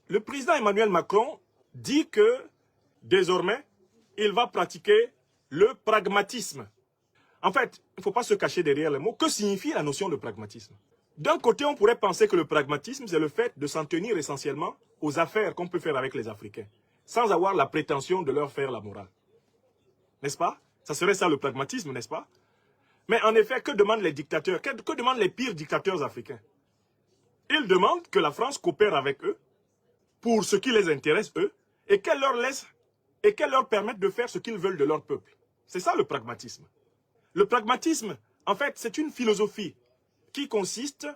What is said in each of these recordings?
Le président Emmanuel Macron dit que désormais, il va pratiquer le pragmatisme. En fait, il ne faut pas se cacher derrière les mots. Que signifie la notion de pragmatisme? D'un côté, on pourrait penser que le pragmatisme, c'est le fait de s'en tenir essentiellement aux affaires qu'on peut faire avec les Africains, sans avoir la prétention de leur faire la morale. N'est-ce pas? Ça serait ça le pragmatisme, n'est-ce pas? Mais en effet, que demandent les dictateurs? Que demandent les pires dictateurs africains? Ils demandent que la France coopère avec eux pour ce qui les intéresse, eux, et qu'elle leur permette de faire ce qu'ils veulent de leur peuple. C'est ça le pragmatisme. Le pragmatisme, en fait, c'est une philosophie qui consiste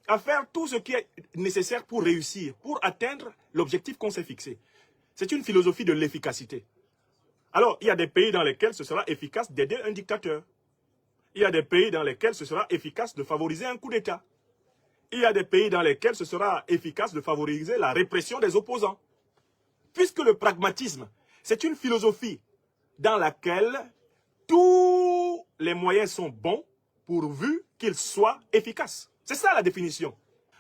à faire tout ce qui est nécessaire pour réussir, pour atteindre l'objectif qu'on s'est fixé. C'est une philosophie de l'efficacité. Alors, il y a des pays dans lesquels ce sera efficace d'aider un dictateur. Il y a des pays dans lesquels ce sera efficace de favoriser un coup d'État. Il y a des pays dans lesquels ce sera efficace de favoriser la répression des opposants. Puisque le pragmatisme, c'est une philosophie dans laquelle tous les moyens sont bons pourvu qu'ils soient efficaces. C'est ça la définition.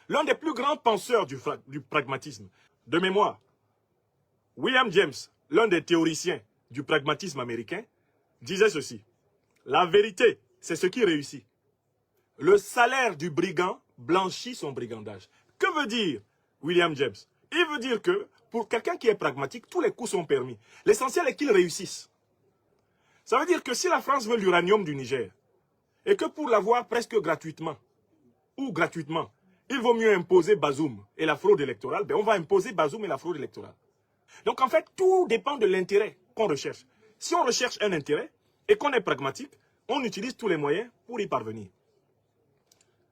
L'un des plus grands penseurs du pragmatisme, de mémoire, William James, l'un des théoriciens du pragmatisme américain, disait ceci. La vérité, c'est ce qui réussit. Le salaire du brigand blanchit son brigandage. Que veut dire William James? Il veut dire que pour quelqu'un qui est pragmatique, tous les coups sont permis. L'essentiel est qu'il réussisse. Ça veut dire que si la France veut l'uranium du Niger, et que pour l'avoir presque gratuitement, ou gratuitement, il vaut mieux imposer Bazoum et la fraude électorale, ben on va imposer Bazoum et la fraude électorale. Donc en fait, tout dépend de l'intérêt qu'on recherche. Si on recherche un intérêt et qu'on est pragmatique, on utilise tous les moyens pour y parvenir.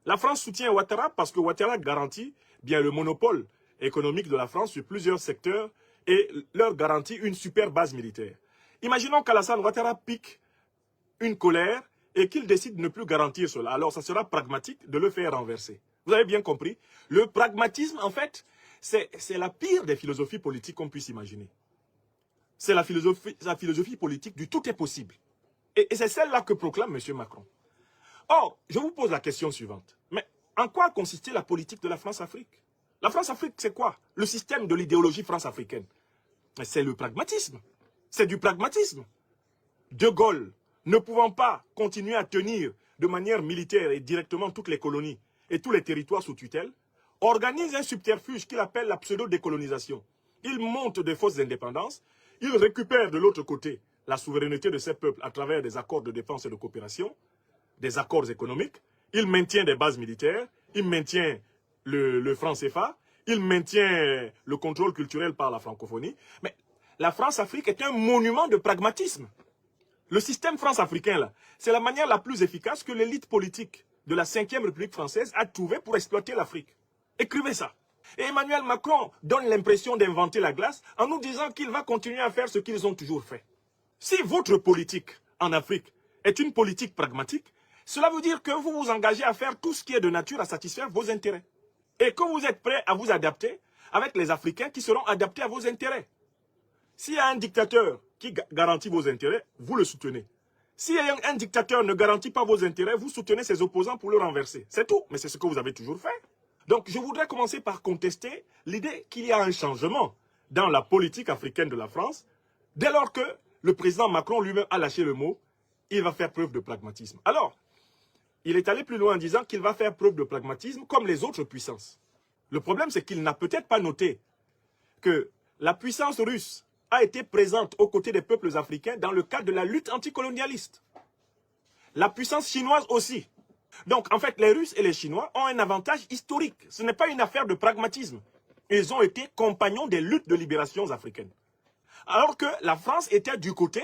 La France soutient Ouattara parce que Ouattara garantit bien le monopole économique de la France sur plusieurs secteurs et leur garantit une super base militaire. Imaginons qu'Alassane Ouattara pique une colère et qu'il décide de ne plus garantir cela. Alors ça sera pragmatique de le faire renverser. Vous avez bien compris? Le pragmatisme, en fait, c'est la pire des philosophies politiques qu'on puisse imaginer. C'est la philosophie politique du tout est possible. Et c'est celle-là que proclame M. Macron. Or, je vous pose la question suivante. Mais en quoi consistait la politique de la France-Afrique? La France-Afrique, c'est quoi? Le système de l'idéologie france-africaine. C'est le pragmatisme. C'est du pragmatisme. De Gaulle, ne pouvant pas continuer à tenir de manière militaire et directement toutes les colonies et tous les territoires sous tutelle, organise un subterfuge qu'il appelle la pseudo-décolonisation. Il monte des fausses indépendances, il récupère de l'autre côté la souveraineté de ces peuples à travers des accords de défense et de coopération, des accords économiques, il maintient des bases militaires, il maintient le franc CFA, il maintient le contrôle culturel par la francophonie. Mais la France-Afrique est un monument de pragmatisme. Le système France-africain, là, c'est la manière la plus efficace que l'élite politique de la 5e République française a trouvé pour exploiter l'Afrique. Écrivez ça. Et Emmanuel Macron donne l'impression d'inventer la glace en nous disant qu'il va continuer à faire ce qu'ils ont toujours fait. Si votre politique en Afrique est une politique pragmatique, cela veut dire que vous vous engagez à faire tout ce qui est de nature à satisfaire vos intérêts. Et que vous êtes prêt à vous adapter avec les Africains qui seront adaptés à vos intérêts. S'il y a un dictateur qui garantit vos intérêts, vous le soutenez. Si un dictateur ne garantit pas vos intérêts, vous soutenez ses opposants pour le renverser. C'est tout, mais c'est ce que vous avez toujours fait. Donc je voudrais commencer par contester l'idée qu'il y a un changement dans la politique africaine de la France, dès lors que le président Macron lui-même a lâché le mot, il va faire preuve de pragmatisme. Alors, il est allé plus loin en disant qu'il va faire preuve de pragmatisme comme les autres puissances. Le problème, c'est qu'il n'a peut-être pas noté que la puissance russe a été présente aux côtés des peuples africains dans le cadre de la lutte anticolonialiste. La puissance chinoise aussi. Donc, en fait, les Russes et les Chinois ont un avantage historique. Ce n'est pas une affaire de pragmatisme. Ils ont été compagnons des luttes de libération africaines. Alors que la France était du côté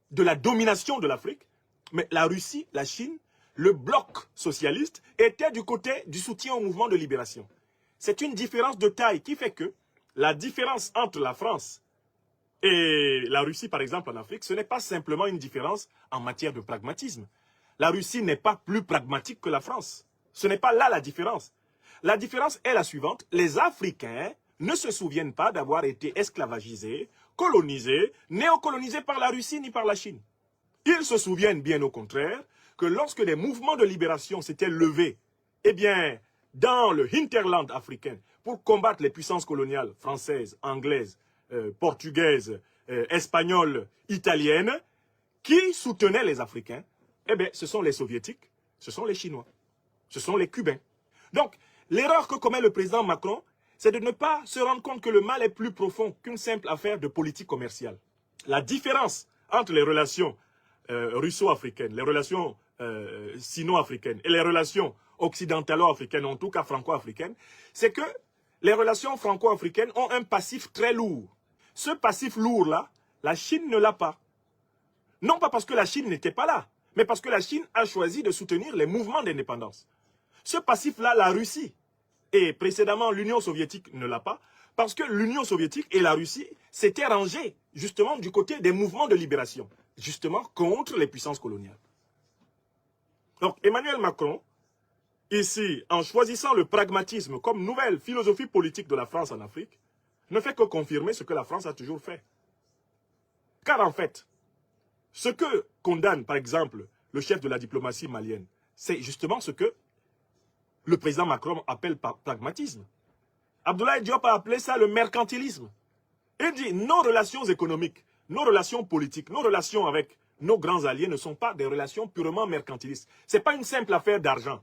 de la domination de l'Afrique, mais la Russie, la Chine, le bloc socialiste était du côté du soutien au mouvement de libération. C'est une différence de taille qui fait que la différence entre la France et la Russie, par exemple, en Afrique, ce n'est pas simplement une différence en matière de pragmatisme. La Russie n'est pas plus pragmatique que la France. Ce n'est pas là la différence. La différence est la suivante. Les Africains ne se souviennent pas d'avoir été esclavagisés, colonisés, néocolonisés par la Russie ni par la Chine. Ils se souviennent bien au contraire que lorsque les mouvements de libération s'étaient levés, eh bien, dans le hinterland africain, pour combattre les puissances coloniales françaises, anglaises, portugaises, espagnoles, italiennes, qui soutenaient les Africains, eh bien, ce sont les Soviétiques, ce sont les Chinois, ce sont les Cubains. Donc, l'erreur que commet le président Macron, c'est de ne pas se rendre compte que le mal est plus profond qu'une simple affaire de politique commerciale. La différence entre les relations russo-africaines, les relations sino-africaines et les relations occidentalo-africaines, en tout cas franco-africaines, c'est que les relations franco-africaines ont un passif très lourd. Ce passif lourd-là, la Chine ne l'a pas. Non pas parce que la Chine n'était pas là, mais parce que la Chine a choisi de soutenir les mouvements d'indépendance. Ce passif-là, la Russie et précédemment l'Union soviétique ne l'a pas, parce que l'Union soviétique et la Russie s'étaient rangées justement du côté des mouvements de libération, justement contre les puissances coloniales. Donc Emmanuel Macron, ici, en choisissant le pragmatisme comme nouvelle philosophie politique de la France en Afrique, ne fait que confirmer ce que la France a toujours fait. Car en fait, ce que condamne par exemple le chef de la diplomatie malienne, c'est justement ce que le président Macron appelle pragmatisme. Abdoulaye Diop a appelé ça le mercantilisme. Il dit nos relations économiques, nos relations politiques, nos relations avec nos grands alliés ne sont pas des relations purement mercantilistes. Ce n'est pas une simple affaire d'argent.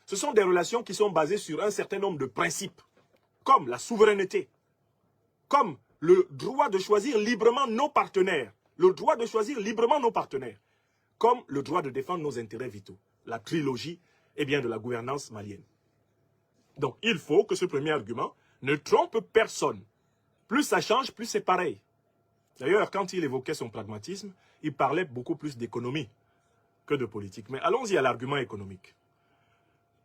Ce sont des relations qui sont basées sur un certain nombre de principes, comme la souveraineté, comme le droit de choisir librement nos partenaires, le droit de choisir librement nos partenaires, comme le droit de défendre nos intérêts vitaux, la trilogie de la gouvernance malienne. Donc, il faut que ce premier argument ne trompe personne. Plus ça change, plus c'est pareil. D'ailleurs, quand il évoquait son pragmatisme, il parlait beaucoup plus d'économie que de politique. Mais allons-y à l'argument économique.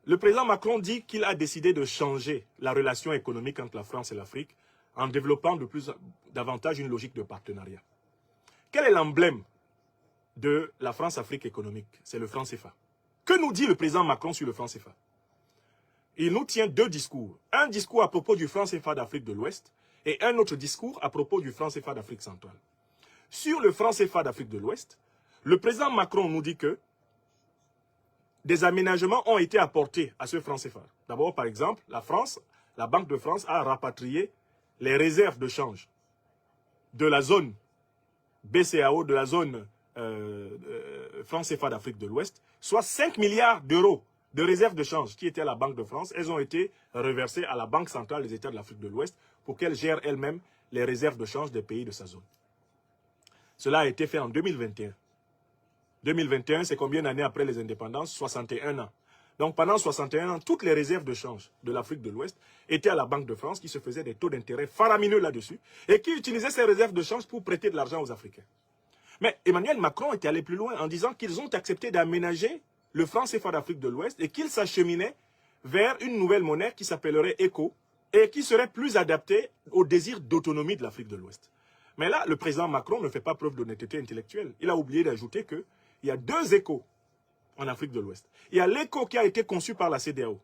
Le président Macron dit qu'il a décidé de changer la relation économique entre la France et l'Afrique en développant davantage une logique de partenariat. Quel est l'emblème de la France-Afrique économique? C'est le franc CFA. Que nous dit le président Macron sur le franc CFA? Il nous tient deux discours. Un discours à propos du franc CFA d'Afrique de l'Ouest et un autre discours à propos du franc CFA d'Afrique centrale. Sur le franc CFA d'Afrique de l'Ouest, le président Macron nous dit que des aménagements ont été apportés à ce franc CFA. D'abord, par exemple, la Banque de France a rapatrié les réserves de change de la zone BCAO, de la zone franc CFA d'Afrique de l'Ouest, soit 5 milliards d'euros de réserves de change qui étaient à la Banque de France. Elles ont été reversées à la Banque centrale des États de l'Afrique de l'Ouest pour qu'elle gère elle-même les réserves de change des pays de sa zone. Cela a été fait en 2021. 2021, c'est combien d'années après les indépendances? 61 ans. Donc pendant 61 ans, toutes les réserves de change de l'Afrique de l'Ouest étaient à la Banque de France qui se faisait des taux d'intérêt faramineux là-dessus et qui utilisait ces réserves de change pour prêter de l'argent aux Africains. Mais Emmanuel Macron était allé plus loin en disant qu'ils ont accepté d'aménager le franc CFA d'Afrique de l'Ouest et qu'ils s'acheminaient vers une nouvelle monnaie qui s'appellerait ECO et qui serait plus adaptée au désir d'autonomie de l'Afrique de l'Ouest. Mais là, le président Macron ne fait pas preuve d'honnêteté intellectuelle. Il a oublié d'ajouter qu'il y a deux ECO en Afrique de l'Ouest. Il y a l'ECO qui a été conçu par la CEDEAO.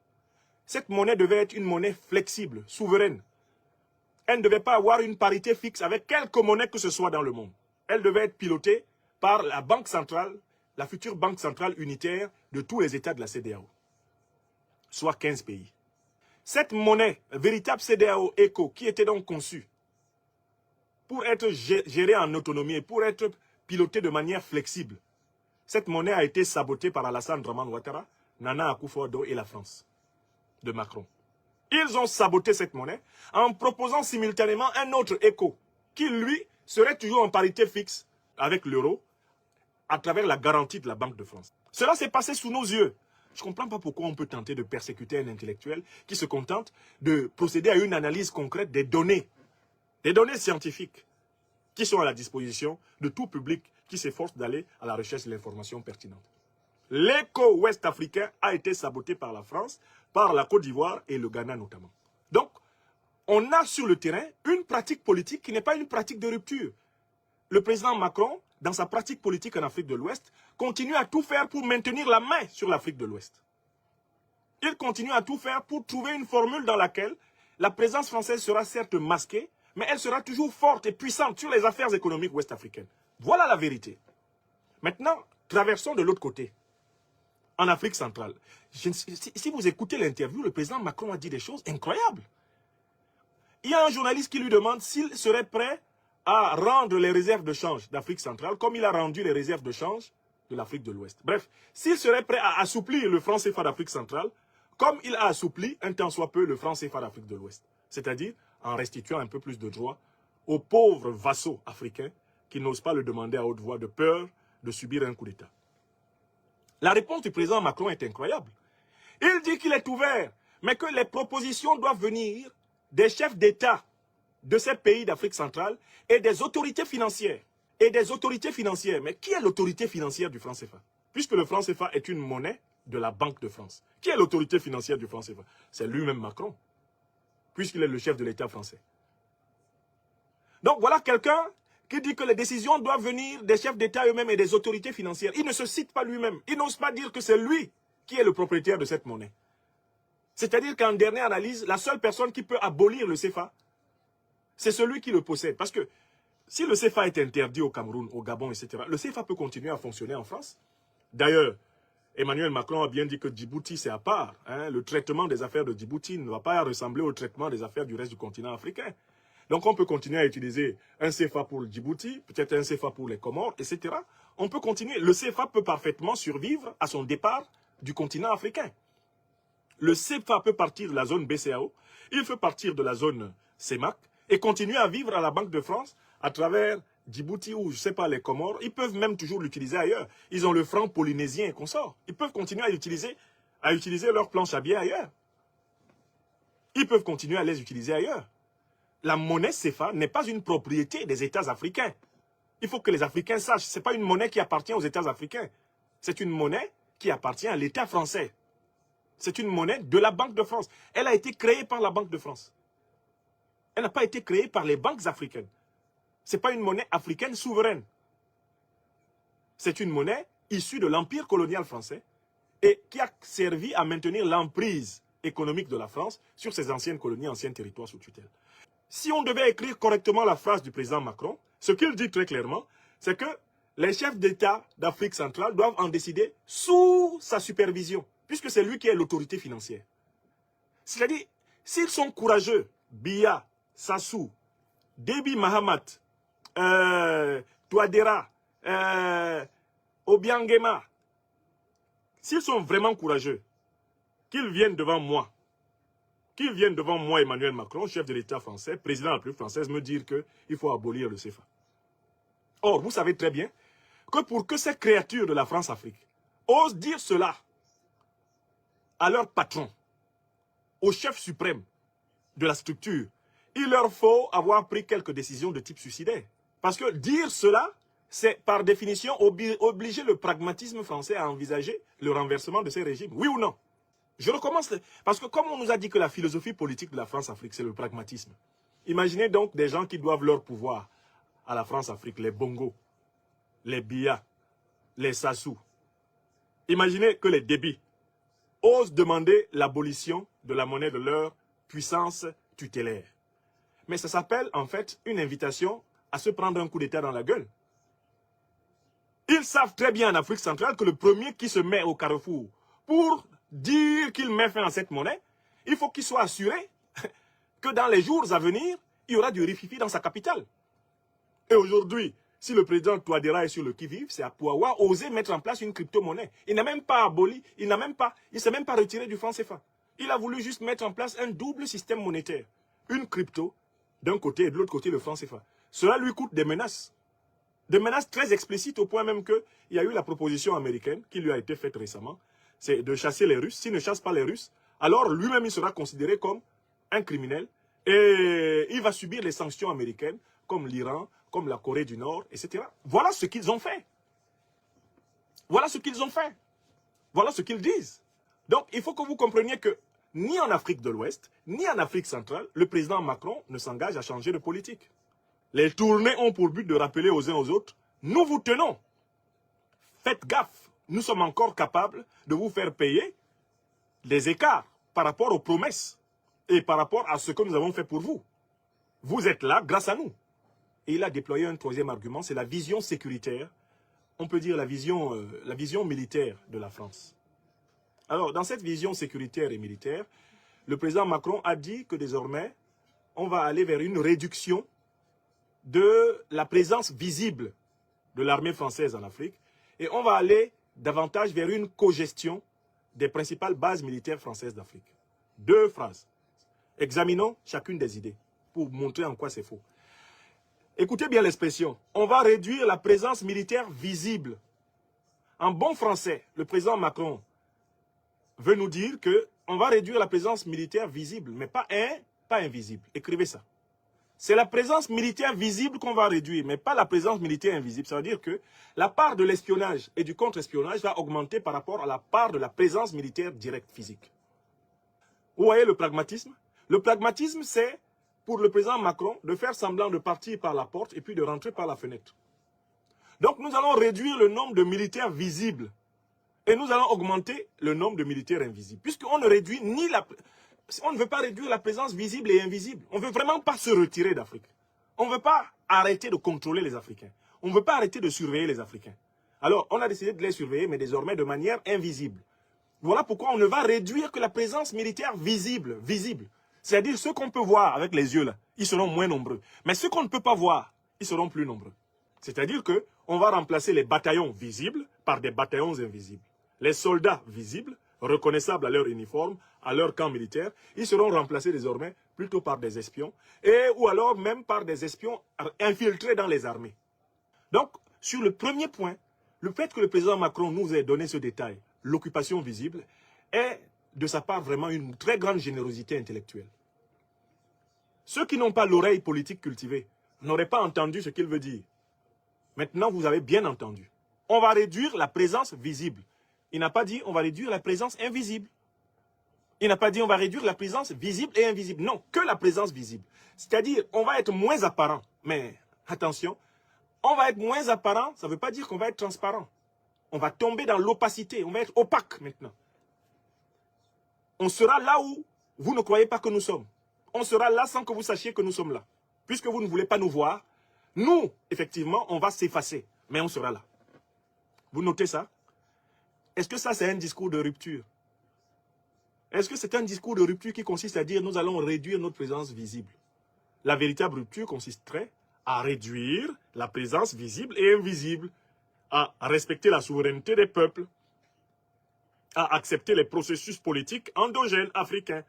Cette monnaie devait être une monnaie flexible, souveraine. Elle ne devait pas avoir une parité fixe avec quelque monnaie que ce soit dans le monde. Elle devait être pilotée par la banque centrale, la future banque centrale unitaire de tous les États de la CEDEAO, soit 15 pays. Cette monnaie, véritable CEDEAO ECO, qui était donc conçue pour être gérée en autonomie et pour être pilotée de manière flexible, cette monnaie a été sabotée par Alassane Dramane Ouattara, Nana Akufo-Addo et la France de Macron. Ils ont saboté cette monnaie en proposant simultanément un autre ECO qui, lui, serait toujours en parité fixe avec l'euro à travers la garantie de la Banque de France. Cela s'est passé sous nos yeux. Je ne comprends pas pourquoi on peut tenter de persécuter un intellectuel qui se contente de procéder à une analyse concrète des données scientifiques qui sont à la disposition de tout public qui s'efforce d'aller à la recherche de l'information pertinente. L'éco ouest africain a été saboté par la France, par la Côte d'Ivoire et le Ghana notamment. Donc, on a sur le terrain une pratique politique qui n'est pas une pratique de rupture. Le président Macron, dans sa pratique politique en Afrique de l'Ouest, continue à tout faire pour maintenir la main sur l'Afrique de l'Ouest. Il continue à tout faire pour trouver une formule dans laquelle la présence française sera certes masquée, mais elle sera toujours forte et puissante sur les affaires économiques ouest-africaines. Voilà la vérité. Maintenant, traversons de l'autre côté, en Afrique centrale. Si vous écoutez l'interview, le président Macron a dit des choses incroyables. il y a un journaliste qui lui demande s'il serait prêt à rendre les réserves de change d'Afrique centrale comme il a rendu les réserves de change de l'Afrique de l'Ouest. Bref, s'il serait prêt à assouplir le franc CFA d'Afrique centrale comme il a assoupli un tant soit peu le franc CFA d'Afrique de l'Ouest. C'est-à-dire en restituant un peu plus de droits aux pauvres vassaux africains qui n'osent pas le demander à haute voix de peur de subir un coup d'État. La réponse du président Macron est incroyable. Il dit qu'il est ouvert, mais que les propositions doivent venir des chefs d'État de ces pays d'Afrique centrale et des autorités financières. Mais qui est l'autorité financière du franc CFA? Puisque le franc CFA est une monnaie de la Banque de France. Qui est l'autorité financière du franc CFA? C'est lui-même Macron, puisqu'il est le chef de l'État français. Donc voilà quelqu'un qui dit que les décisions doivent venir des chefs d'État eux-mêmes et des autorités financières. Il ne se cite pas lui-même. Il n'ose pas dire que c'est lui qui est le propriétaire de cette monnaie. C'est-à-dire qu'en dernière analyse, la seule personne qui peut abolir le CFA, c'est celui qui le possède. Parce que si le CFA est interdit au Cameroun, au Gabon, etc., le CFA peut continuer à fonctionner en France. D'ailleurs, Emmanuel Macron a bien dit que Djibouti, c'est à part. Hein. Le traitement des affaires de Djibouti ne va pas ressembler au traitement des affaires du reste du continent africain. Donc on peut continuer à utiliser un CFA pour le Djibouti, peut-être un CFA pour les Comores, etc. On peut continuer. Le CFA peut parfaitement survivre à son départ du continent africain. Le CFA peut partir de la zone BCAO, il peut partir de la zone CEMAC et continuer à vivre à la Banque de France à travers Djibouti ou, je ne sais pas, les Comores. Ils peuvent même toujours l'utiliser ailleurs. Ils ont le franc polynésien et consorts. Ils peuvent continuer à utiliser leur planche à billets ailleurs. Ils peuvent continuer à les utiliser ailleurs. La monnaie CFA n'est pas une propriété des États africains. Il faut que les Africains sachent, ce n'est pas une monnaie qui appartient aux États africains. C'est une monnaie qui appartient à l'État français. C'est une monnaie de la Banque de France. Elle a été créée par la Banque de France. Elle n'a pas été créée par les banques africaines. Ce n'est pas une monnaie africaine souveraine. C'est une monnaie issue de l'empire colonial français et qui a servi à maintenir l'emprise économique de la France sur ses anciennes colonies, anciens territoires sous tutelle. Si on devait écrire correctement la phrase du président Macron, ce qu'il dit très clairement, c'est que les chefs d'État d'Afrique centrale doivent en décider sous sa supervision, puisque c'est lui qui est l'autorité financière. C'est-à-dire, s'ils sont courageux, Biya, Sassou, Déby Mahamat, Touadéra, Obiangema, s'ils sont vraiment courageux, qu'ils viennent devant moi, Emmanuel Macron, chef de l'État français, président de la République française, me dire qu'il faut abolir le CFA. Or, vous savez très bien que pour que ces créatures de la France-Afrique osent dire cela à leur patron, au chef suprême de la structure, il leur faut avoir pris quelques décisions de type suicidaire. Parce que dire cela, c'est par définition obliger le pragmatisme français à envisager le renversement de ces régimes. Oui ou non? Je recommence, parce que comme on nous a dit que la philosophie politique de la France-Afrique, c'est le pragmatisme. Imaginez donc des gens qui doivent leur pouvoir à la France-Afrique, les Bongo, les Biya, les Sassou. Imaginez que les Déby osent demander l'abolition de la monnaie de leur puissance tutélaire. Mais ça s'appelle en fait une invitation à se prendre un coup d'État dans la gueule. Ils savent très bien en Afrique centrale que le premier qui se met au carrefour pour dire qu'il met fin à cette monnaie, il faut qu'il soit assuré que dans les jours à venir, il y aura du rififi dans sa capitale. Et aujourd'hui, si le président Touadéra est sur le qui-vive, c'est à Pouawa oser mettre en place une crypto-monnaie. Il n'a même pas aboli, il ne s'est même pas retiré du franc CFA. Il a voulu juste mettre en place un double système monétaire. Une crypto d'un côté et de l'autre côté le franc CFA. Cela lui coûte des menaces. Des menaces très explicites au point même qu'il y a eu la proposition américaine qui lui a été faite récemment, c'est de chasser les Russes. S'il ne chasse pas les Russes, alors lui-même il sera considéré comme un criminel et il va subir les sanctions américaines comme l'Iran, comme la Corée du Nord, etc. Voilà ce qu'ils ont fait. Voilà ce qu'ils ont fait. Voilà ce qu'ils disent. Donc il faut que vous compreniez que ni en Afrique de l'Ouest, ni en Afrique centrale, le président Macron ne s'engage à changer de politique. Les tournées ont pour but de rappeler aux uns aux autres, nous vous tenons. Faites gaffe, nous sommes encore capables de vous faire payer des écarts par rapport aux promesses et par rapport à ce que nous avons fait pour vous. Vous êtes là grâce à nous. Et il a déployé un troisième argument, c'est la vision sécuritaire, on peut dire la vision militaire de la France. Alors, dans cette vision sécuritaire et militaire, le président Macron a dit que désormais, on va aller vers une réduction de la présence visible de l'armée française en Afrique et on va aller davantage vers une cogestion des principales bases militaires françaises d'Afrique. 2 phrases. Examinons chacune des idées pour montrer en quoi c'est faux. Écoutez bien l'expression. On va réduire la présence militaire visible. En bon français, le président Macron veut nous dire qu'on va réduire la présence militaire visible, mais pas invisible. Écrivez ça. C'est la présence militaire visible qu'on va réduire, mais pas la présence militaire invisible. Ça veut dire que la part de l'espionnage et du contre-espionnage va augmenter par rapport à la part de la présence militaire directe physique. Vous voyez le pragmatisme? Le pragmatisme, c'est pour le président Macron de faire semblant de partir par la porte et puis de rentrer par la fenêtre. Donc nous allons réduire le nombre de militaires visibles et nous allons augmenter le nombre de militaires invisibles. Puisqu'on ne réduit ni la... On ne veut pas réduire la présence visible et invisible. On ne veut vraiment pas se retirer d'Afrique. On ne veut pas arrêter de contrôler les Africains. On ne veut pas arrêter de surveiller les Africains. Alors, on a décidé de les surveiller, mais désormais de manière invisible. Voilà pourquoi on ne va réduire que la présence militaire visible. C'est-à-dire ceux qu'on peut voir avec les yeux, là, ils seront moins nombreux. Mais ceux qu'on ne peut pas voir, ils seront plus nombreux. C'est-à-dire qu'on va remplacer les bataillons visibles par des bataillons invisibles. Les soldats visibles, reconnaissables à leur uniforme, à leur camp militaire, ils seront remplacés désormais plutôt par des espions, ou alors même par des espions infiltrés dans les armées. Donc, sur le premier point, le fait que le président Macron nous ait donné ce détail, l'occupation visible, est de sa part vraiment une très grande générosité intellectuelle. Ceux qui n'ont pas l'oreille politique cultivée n'auraient pas entendu ce qu'il veut dire. Maintenant, vous avez bien entendu. On va réduire la présence visible. Il n'a pas dit on va réduire la présence invisible. Il n'a pas dit on va réduire la présence visible et invisible. Non, que la présence visible. C'est-à-dire, on va être moins apparent. Mais attention, on va être moins apparent, ça ne veut pas dire qu'on va être transparent. On va tomber dans l'opacité, on va être opaque maintenant. On sera là où vous ne croyez pas que nous sommes. On sera là sans que vous sachiez que nous sommes là. Puisque vous ne voulez pas nous voir, nous, effectivement, on va s'effacer. Mais on sera là. Vous notez ça? Est-ce que ça, c'est un discours de rupture? Est-ce que c'est un discours de rupture qui consiste à dire nous allons réduire notre présence visible? La véritable rupture consisterait à réduire la présence visible et invisible, à respecter la souveraineté des peuples, à accepter les processus politiques endogènes africains,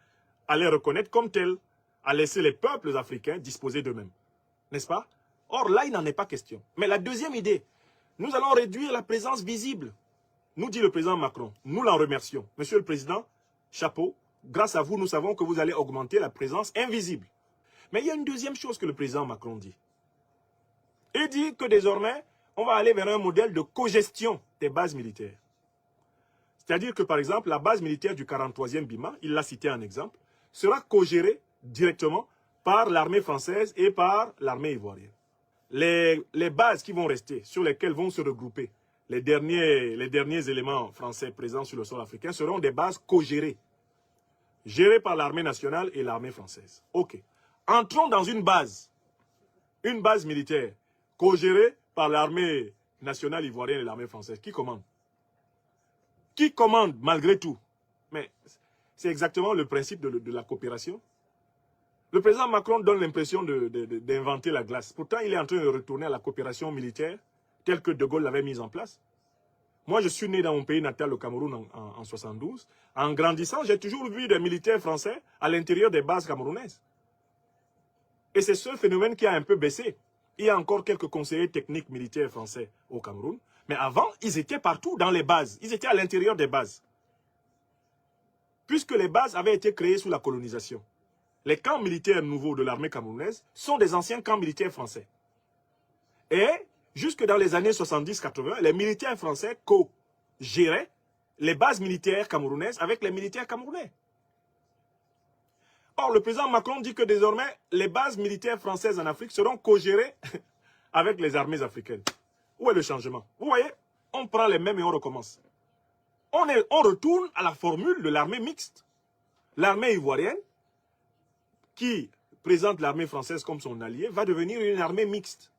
à les reconnaître comme tels, à laisser les peuples africains disposer d'eux-mêmes. N'est-ce pas? Or, là, il n'en est pas question. Mais la deuxième idée, nous allons réduire la présence visible. Nous dit le président Macron, nous l'en remercions. Monsieur le Président, chapeau, grâce à vous, nous savons que vous allez augmenter la présence invisible. Mais il y a une deuxième chose que le président Macron dit. Il dit que désormais, on va aller vers un modèle de cogestion des bases militaires. C'est-à-dire que, par exemple, la base militaire du 43e BIMA, il l'a cité en exemple, sera co-gérée directement par l'armée française et par l'armée ivoirienne. Les bases qui vont rester, sur lesquelles vont se regrouper les derniers éléments français présents sur le sol africain, seront des bases co-gérées, gérées par l'armée nationale et l'armée française. Ok. Entrons dans une base militaire, co-gérée par l'armée nationale ivoirienne et l'armée française. Qui commande? Qui commande malgré tout? Mais c'est exactement le principe de la coopération. Le président Macron donne l'impression d'inventer la glace. Pourtant, il est en train de retourner à la coopération militaire telle que De Gaulle l'avait mise en place. Moi, je suis né dans mon pays natal, le Cameroun, en 72. En grandissant, j'ai toujours vu des militaires français à l'intérieur des bases camerounaises. Et c'est ce phénomène qui a un peu baissé. Il y a encore quelques conseillers techniques militaires français au Cameroun. Mais avant, ils étaient partout dans les bases. Ils étaient à l'intérieur des bases. Puisque les bases avaient été créées sous la colonisation. Les camps militaires nouveaux de l'armée camerounaise sont des anciens camps militaires français. Et jusque dans les années 70-80, les militaires français co-géraient les bases militaires camerounaises avec les militaires camerounais. Or, le président Macron dit que désormais, les bases militaires françaises en Afrique seront co-gérées avec les armées africaines. Où est le changement? Vous voyez, on prend les mêmes et on recommence. On retourne à la formule de l'armée mixte. L'armée ivoirienne, qui présente l'armée française comme son allié, va devenir une armée mixte.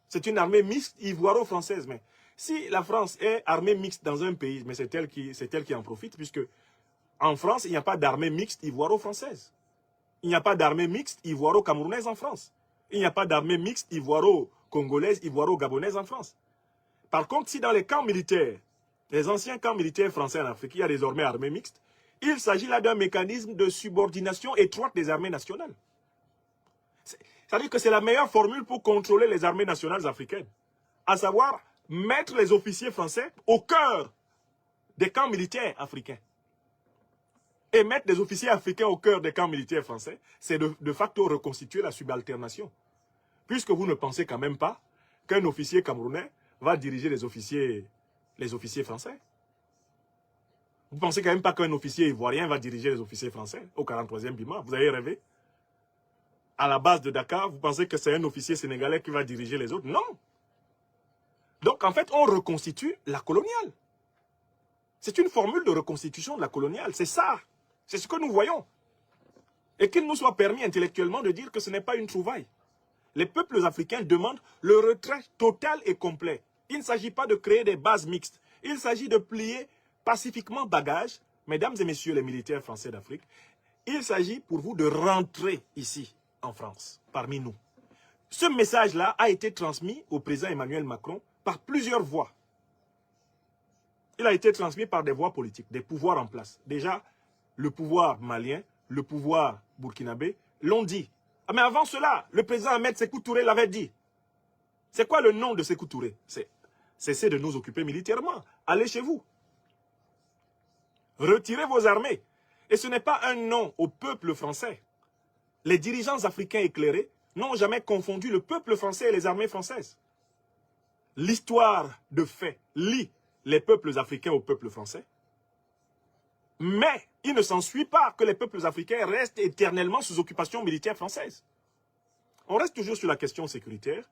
C'est une armée mixte ivoiro-française. Mais si la France est armée mixte dans un pays, mais c'est elle qui en profite, puisque en France, il n'y a pas d'armée mixte ivoiro-française. Il n'y a pas d'armée mixte ivoiro-camerounaise en France. Il n'y a pas d'armée mixte ivoiro-congolaise, ivoiro-gabonaise en France. Par contre, si dans les camps militaires, les anciens camps militaires français en Afrique, il y a désormais armée mixte, il s'agit là d'un mécanisme de subordination étroite des armées nationales. C'est-à-dire que c'est la meilleure formule pour contrôler les armées nationales africaines. À savoir, mettre les officiers français au cœur des camps militaires africains. Et mettre des officiers africains au cœur des camps militaires français, c'est de facto reconstituer la subalternation. Puisque vous ne pensez quand même pas qu'un officier camerounais va diriger les officiers français. Vous pensez quand même pas qu'un officier ivoirien va diriger les officiers français au 43e BIMA. Vous avez rêvé? À la base de Dakar, vous pensez que c'est un officier sénégalais qui va diriger les autres? Non. Donc en fait, on reconstitue la coloniale. C'est une formule de reconstitution de la coloniale. C'est ça. C'est ce que nous voyons. Et qu'il nous soit permis intellectuellement de dire que ce n'est pas une trouvaille. Les peuples africains demandent le retrait total et complet. Il ne s'agit pas de créer des bases mixtes. Il s'agit de plier pacifiquement bagages, mesdames et messieurs les militaires français d'Afrique. Il s'agit pour vous de rentrer ici, en France, parmi nous. Ce message-là a été transmis au président Emmanuel Macron par plusieurs voies. Il a été transmis par des voies politiques, des pouvoirs en place. Déjà, le pouvoir malien, le pouvoir burkinabé l'ont dit. Ah, mais avant cela, le président Ahmed Sékou Touré l'avait dit. C'est quoi le nom de Sékou Touré? C'est cessez de nous occuper militairement. Allez chez vous. Retirez vos armées. Et ce n'est pas un nom au peuple français. Les dirigeants africains éclairés n'ont jamais confondu le peuple français et les armées françaises. L'histoire de fait lie les peuples africains au peuple français. Mais il ne s'ensuit pas que les peuples africains restent éternellement sous occupation militaire française. On reste toujours sur la question sécuritaire.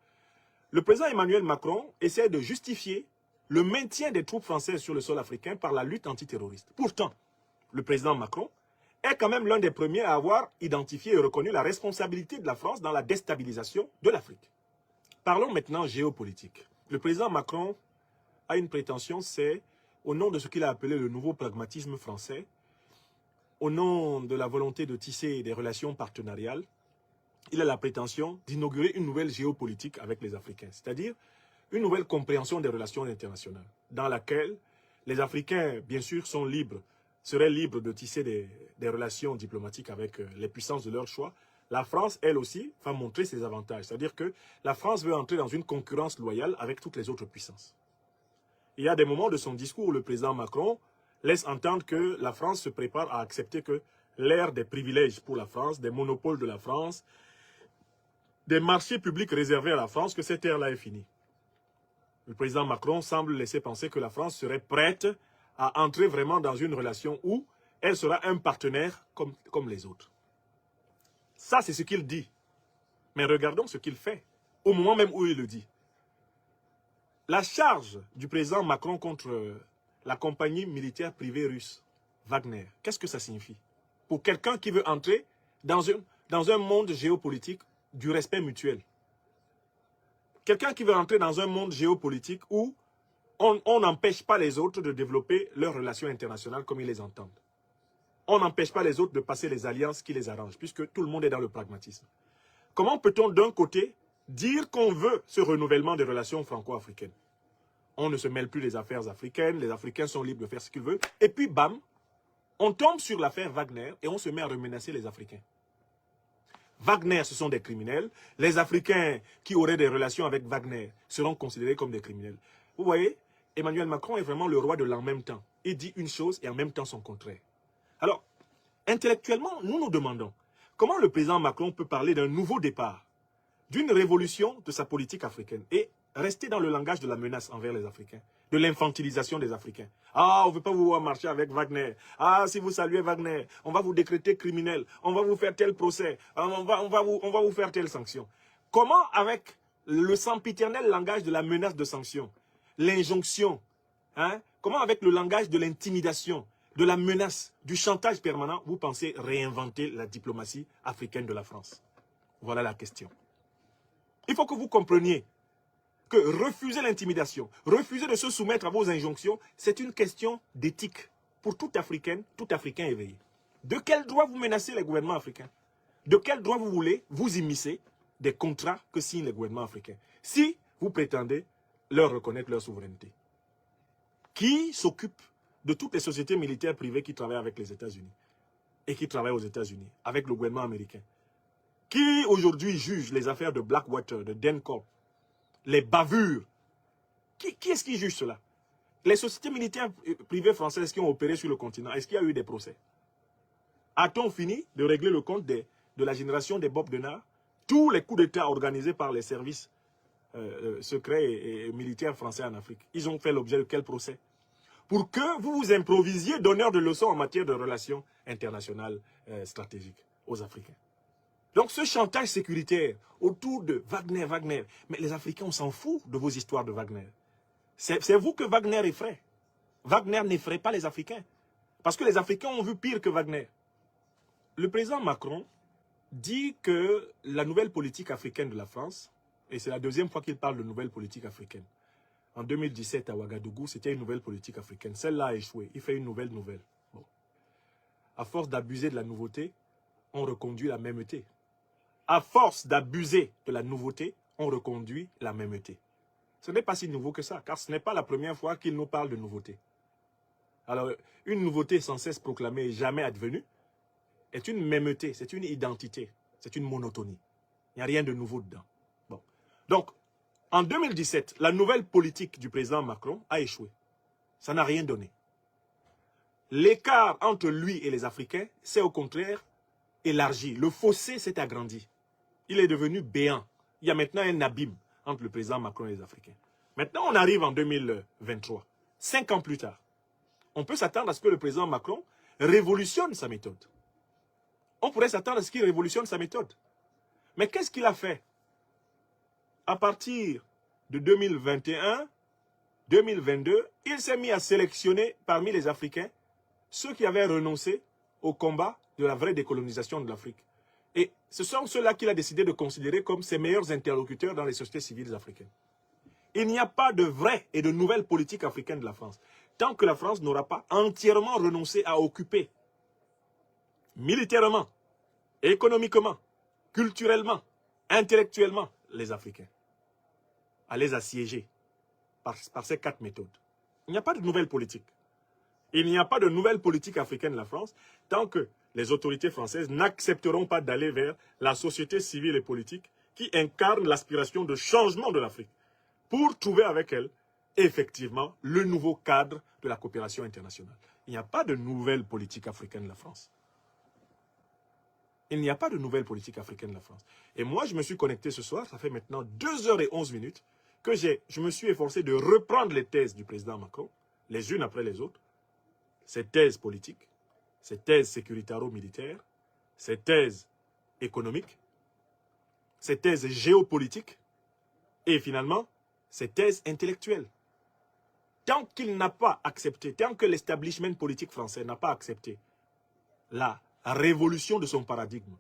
Le président Emmanuel Macron essaie de justifier le maintien des troupes françaises sur le sol africain par la lutte antiterroriste. Pourtant, le président Macron est quand même l'un des premiers à avoir identifié et reconnu la responsabilité de la France dans la déstabilisation de l'Afrique. Parlons maintenant géopolitique. Le président Macron a une prétention, c'est au nom de ce qu'il a appelé le nouveau pragmatisme français, au nom de la volonté de tisser des relations partenariales, il a la prétention d'inaugurer une nouvelle géopolitique avec les Africains, c'est-à-dire une nouvelle compréhension des relations internationales, dans laquelle les Africains, bien sûr, sont libres, seraient libres de tisser des relations diplomatiques avec les puissances de leur choix. La France, elle aussi, va montrer ses avantages, c'est-à-dire que la France veut entrer dans une concurrence loyale avec toutes les autres puissances. Il y a des moments de son discours où le président Macron laisse entendre que la France se prépare à accepter que l'ère des privilèges pour la France, des monopoles de la France, des marchés publics réservés à la France, que cette ère-là est finie. Le président Macron semble laisser penser que la France serait prête à entrer vraiment dans une relation où elle sera un partenaire comme les autres. Ça, c'est ce qu'il dit. Mais regardons ce qu'il fait, au moment même où il le dit. La charge du président Macron contre la compagnie militaire privée russe, Wagner, qu'est-ce que ça signifie? Pour quelqu'un qui veut entrer dans un monde géopolitique du respect mutuel. Quelqu'un qui veut entrer dans un monde géopolitique où on n'empêche pas les autres de développer leurs relations internationales comme ils les entendent. On n'empêche pas les autres de passer les alliances qui les arrangent, puisque tout le monde est dans le pragmatisme. Comment peut-on d'un côté dire qu'on veut ce renouvellement des relations franco-africaines? On ne se mêle plus des affaires africaines, les Africains sont libres de faire ce qu'ils veulent, et puis bam, on tombe sur l'affaire Wagner et on se met à remenacer les Africains. Wagner, ce sont des criminels. Les Africains qui auraient des relations avec Wagner seront considérés comme des criminels. Vous voyez, Emmanuel Macron est vraiment le roi de l'en même temps. Il dit une chose et en même temps son contraire. Alors, intellectuellement, nous nous demandons comment le président Macron peut parler d'un nouveau départ, d'une révolution de sa politique africaine et rester dans le langage de la menace envers les Africains, de l'infantilisation des Africains. Ah, on ne veut pas vous voir marcher avec Wagner. Ah, si vous saluez Wagner, on va vous décréter criminel, on va vous faire tel procès, on va vous faire telle sanction. Comment, avec le sempiternel langage de la menace de sanction, l'injonction, comment avec le langage de l'intimidation, de la menace, du chantage permanent, vous pensez réinventer la diplomatie africaine de la France? Voilà la question. Il faut que vous compreniez que refuser l'intimidation, refuser de se soumettre à vos injonctions, c'est une question d'éthique pour toute Africaine, tout Africain éveillé. De quel droit vous menacez les gouvernements africains? De quel droit vous voulez vous immiscer des contrats que signent les gouvernements africains si vous prétendez leur reconnaître leur souveraineté? Qui s'occupe de toutes les sociétés militaires privées qui travaillent avec les États-Unis et qui travaillent aux États-Unis, avec le gouvernement américain? Qui aujourd'hui juge les affaires de Blackwater, de Dencorp, les bavures? Qui est-ce qui juge cela? Les sociétés militaires privées françaises qui ont opéré sur le continent, est-ce qu'il y a eu des procès? A-t-on fini de régler le compte de la génération des Bob Denard? Tous les coups d'État organisés par les services secrets et militaires français en Afrique, ils ont fait l'objet de quel procès? Pour que vous vous improvisiez donneur de leçons en matière de relations internationales stratégiques aux Africains. Donc ce chantage sécuritaire autour de Wagner, mais les Africains, on s'en fout de vos histoires de Wagner. C'est vous que Wagner effraie. Wagner n'effraie pas les Africains. Parce que les Africains ont vu pire que Wagner. Le président Macron dit que la nouvelle politique africaine de la France, et c'est la deuxième fois qu'il parle de nouvelle politique africaine. En 2017, à Ouagadougou, c'était une nouvelle politique africaine. Celle-là a échoué. Il fait une nouvelle. Bon. À force d'abuser de la nouveauté, on reconduit la mêmeté. À force d'abuser de la nouveauté, on reconduit la mêmeté. Ce n'est pas si nouveau que ça, car ce n'est pas la première fois qu'il nous parle de nouveauté. Alors, une nouveauté sans cesse proclamée et jamais advenue est une mêmeté, c'est une identité, c'est une monotonie. Il n'y a rien de nouveau dedans. Bon. Donc, en 2017, la nouvelle politique du président Macron a échoué. Ça n'a rien donné. L'écart entre lui et les Africains s'est au contraire élargi. Le fossé s'est agrandi. Il est devenu béant. Il y a maintenant un abîme entre le président Macron et les Africains. Maintenant, on arrive en 2023, 5 ans plus tard. On peut s'attendre à ce que le président Macron révolutionne sa méthode. On pourrait s'attendre à ce qu'il révolutionne sa méthode. Mais qu'est-ce qu'il a fait? À partir de 2021, 2022, il s'est mis à sélectionner parmi les Africains ceux qui avaient renoncé au combat de la vraie décolonisation de l'Afrique. Et ce sont ceux-là qu'il a décidé de considérer comme ses meilleurs interlocuteurs dans les sociétés civiles africaines. Il n'y a pas de vraie et de nouvelle politique africaine de la France, tant que la France n'aura pas entièrement renoncé à occuper militairement, économiquement, culturellement, intellectuellement les Africains, à les assiéger par ces 4 méthodes. Il n'y a pas de nouvelle politique. Il n'y a pas de nouvelle politique africaine de la France tant que les autorités françaises n'accepteront pas d'aller vers la société civile et politique qui incarne l'aspiration de changement de l'Afrique pour trouver avec elle, effectivement, le nouveau cadre de la coopération internationale. Il n'y a pas de nouvelle politique africaine de la France. Il n'y a pas de nouvelle politique africaine de la France. Et moi, je me suis connecté ce soir, ça fait maintenant 2h11 que je me suis efforcé de reprendre les thèses du président Macron, les unes après les autres, ces thèses politiques, ces thèses sécuritaro-militaires, ces thèses économiques, ces thèses géopolitiques, et finalement, ces thèses intellectuelles. Tant qu'il n'a pas accepté, tant que l'establishment politique français n'a pas accepté la révolution de son paradigme,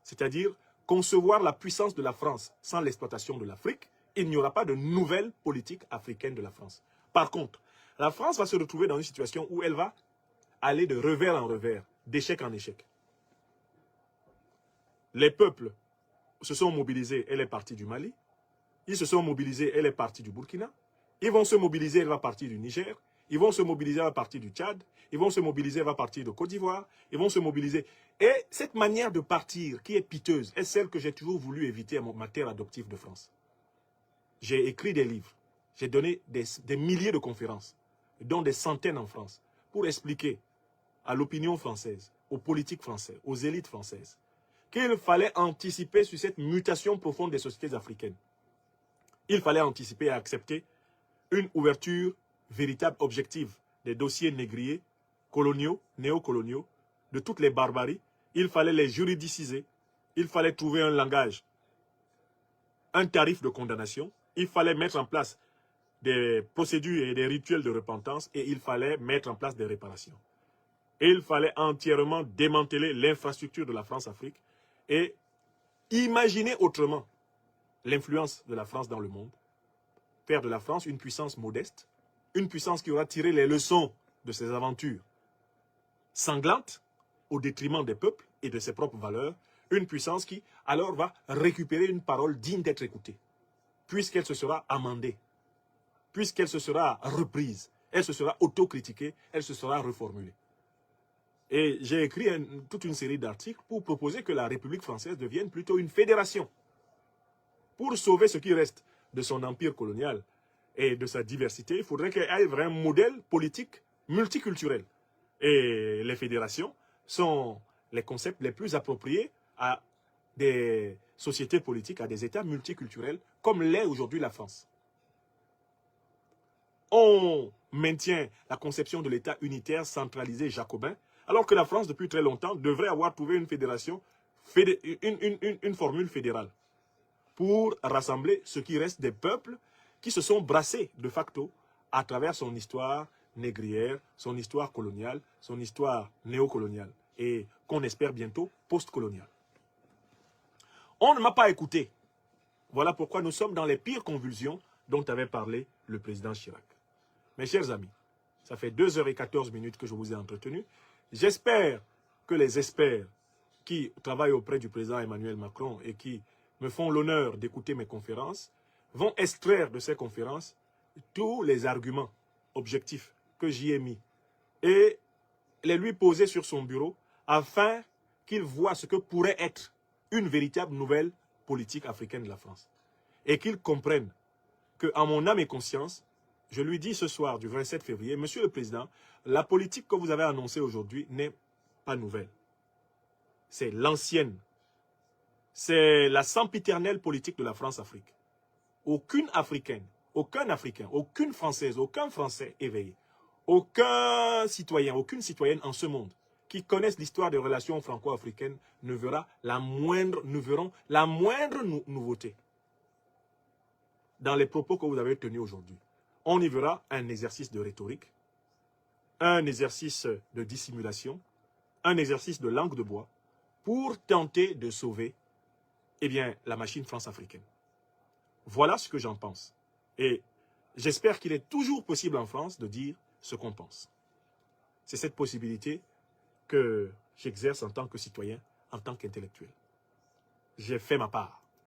c'est-à-dire concevoir la puissance de la France sans l'exploitation de l'Afrique, il n'y aura pas de nouvelle politique africaine de la France. Par contre, la France va se retrouver dans une situation où elle va aller de revers en revers, d'échec en échec. Les peuples se sont mobilisés, elle est partie du Mali. Ils se sont mobilisés, elle est partie du Burkina. Ils vont se mobiliser, elle va partir du Niger. Ils vont se mobiliser, elle va partir du Tchad. Ils vont se mobiliser, elle va partir de Côte d'Ivoire. Ils vont se mobiliser. Et cette manière de partir, qui est piteuse, est celle que j'ai toujours voulu éviter à ma terre adoptive de France. J'ai écrit des livres. J'ai donné des milliers de conférences, dont des centaines en France, pour expliquer à l'opinion française, aux politiques françaises, aux élites françaises, qu'il fallait anticiper sur cette mutation profonde des sociétés africaines. Il fallait anticiper et accepter une ouverture véritable, objective, des dossiers négriers, coloniaux, néocoloniaux, de toutes les barbaries. Il fallait les juridiciser. Il fallait trouver un langage, un tarif de condamnation. Il fallait mettre en place des procédures et des rituels de repentance et il fallait mettre en place des réparations. Et il fallait entièrement démanteler l'infrastructure de la France-Afrique et imaginer autrement l'influence de la France dans le monde, faire de la France une puissance modeste, une puissance qui aura tiré les leçons de ses aventures sanglantes au détriment des peuples et de ses propres valeurs, Une puissance qui, alors, va récupérer une parole digne d'être écoutée, puisqu'elle se sera amendée, puisqu'elle se sera reprise, elle se sera autocritiquée, elle se sera reformulée. Et j'ai écrit toute une série d'articles pour proposer que la République française devienne plutôt une fédération, pour sauver ce qui reste de son empire colonial et de sa diversité. Il faudrait qu'il y ait un modèle politique multiculturel. Et les fédérations sont les concepts les plus appropriés à des sociétés politiques, à des États multiculturels, comme l'est aujourd'hui la France. On maintient la conception de l'État unitaire, centralisé, jacobin, alors que la France, depuis très longtemps, devrait avoir trouvé une fédération, une formule fédérale, pour rassembler ce qui reste des peuples qui se sont brassés de facto à travers son histoire négrière, son histoire coloniale, son histoire néocoloniale et qu'on espère bientôt post-coloniale. On ne m'a pas écouté. Voilà pourquoi nous sommes dans les pires convulsions dont avait parlé le président Chirac. Mes chers amis, ça fait 2h14 que je vous ai entretenu. J'espère que les experts qui travaillent auprès du président Emmanuel Macron et qui me font l'honneur d'écouter mes conférences vont extraire de ces conférences tous les arguments objectifs que j'y ai mis et les lui poser sur son bureau afin qu'il voit ce que pourrait être une véritable nouvelle politique africaine de la France. Et qu'il comprenne que, à mon âme et conscience, je lui dis ce soir du 27 février, Monsieur le Président, la politique que vous avez annoncée aujourd'hui n'est pas nouvelle. C'est l'ancienne. C'est la sempiternelle politique de la France-Afrique. Aucune Africaine, aucun Africain, aucune Française, aucun Français éveillé, aucun citoyen, aucune citoyenne en ce monde qui connaissent l'histoire des relations franco-africaines ne verront la moindre nouveauté dans les propos que vous avez tenus aujourd'hui. On y verra un exercice de rhétorique, un exercice de dissimulation, un exercice de langue de bois pour tenter de sauver la machine France-africaine. Voilà ce que j'en pense. Et j'espère qu'il est toujours possible en France de dire ce qu'on pense. C'est cette possibilité que j'exerce en tant que citoyen, en tant qu'intellectuel. J'ai fait ma part.